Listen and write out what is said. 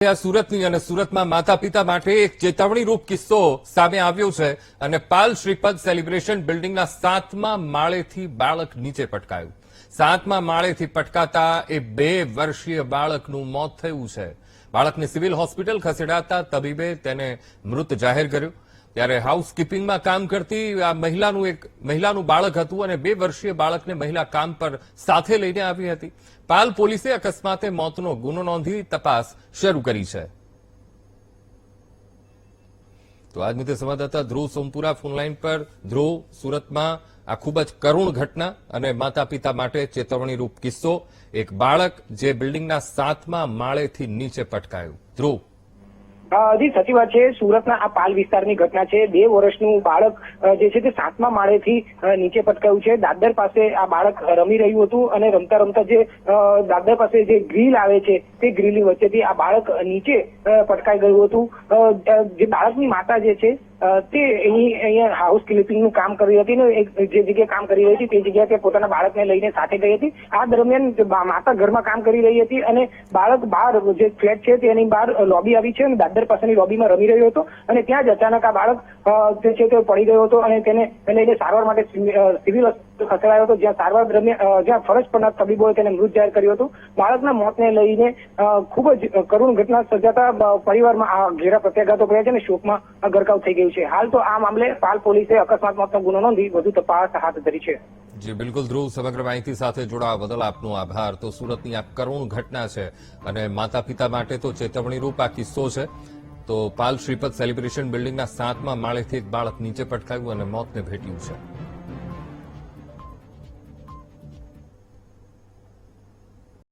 સુરતની અને સુરતમાં માતા પિતા માટે એક ચેતવણીરૂપ કિસ્સો સામે આવ્યો છે અને પાલ શ્રીપદ સેલિબ્રેશન બિલ્ડિંગના 7મા માળેથી બાળક નીચે પટકાયું. 7મા માળેથી પટકાતા એ 2 વર્ષીય બાળકનું મોત થયું છે. બાળકને સિવિલ હોસ્પિટલ ખસેડાતા તબીબે તેને મૃત જાહેર કર્યું. ત્યારે હાઉસકીપિંગમાં કામ કરતી આ મહિલાનું બાળક હતું અને 2 વર્ષીય બાળકને મહિલા કામ પર સાથે લઈને આવી હતી. પાલ પોલીસે અકસ્માતે મોતનો ગુનો નોંધી તપાસ શરૂ કરી છે. તો આજ મુદ્દે સંવાદદાતા ધ્રુવ સોમપુરા ફોનલાઈન પર. ધ્રુવ, સુરતમાં આ ખૂબ જ કરુણ ઘટના અને માતા પિતા માટે ચેતવણીરૂપ કિસ્સો. એક બાળક જે બિલ્ડિંગના 7મા માળેથી નીચે પટકાયું. ધ્રુવ, જી સાચી વાત છે. સુરતના આ પાલ વિસ્તારની ઘટના છે. 2 વર્ષનું બાળક જે છે તે 7મા માળેથી નીચે પટકાયું છે. દાદર પાસે આ બાળક રમી રહ્યું હતું અને રમતા રમતા જે દાદર પાસે જે ગ્રીલ આવે છે તે ગ્રીલની વચ્ચેથી આ બાળક નીચે પટકાઈ ગયું હતું. જે બાળકની માતા જે છે તે અહીંયા હાઉસ કીપિંગનું કામ કરી હતી ને જે જગ્યાએ કામ કરી રહી હતી તે જગ્યાએ તે પોતાના બાળકને લઈને સાથે ગઈ હતી. આ દરમિયાન માતા ઘરમાં કામ કરી રહી હતી અને બાળક બહાર જે ફ્લેટ છે તેની બહાર લોબી આવી છે અને દાદર પાસેની લોબીમાં રમી રહ્યો હતો અને ત્યાં જ અચાનક આ બાળક જે છે તે પડી ગયો હતો અને તેને લઈને સારવાર માટે સિવિલ હોસ્પિટલ ખસેડાયો હતો, જ્યાં સારવાર દરમિયાન જ્યાં ફરજ પરના તબીબોએ તેને મૃત જાહેર કર્યું હતું. બાળકના મોતને લઈને ખૂબ જ કરુણ ઘટના સર્જાતા પરિવારમાં આ ઘેરા પ્રત્યાઘાતો પડ્યા છે અને શોકમાં ગરકાવ થઈ ગયું છે. હાલ તો આ મામલે પાલ પોલીસે અકસ્માત મોતનો ગુનો નોંધી વધુ તપાસ હાથ ધરી છે. જી બિલકુલ ધ્રુવ, સમગ્ર માહિતી સાથે જોડાવા બદલ આપનો આભાર. તો સુરતની આ કરુણ ઘટના છે અને માતા પિતા માટે તો ચેતવણીરૂપ આ કિસ્સો છે. તો પાલ શ્રીપદ સેલિબ્રેશન બિલ્ડિંગના 7મા માળેથી એક બાળક નીચે પટકાયું અને મોતને ભેટ્યું છે.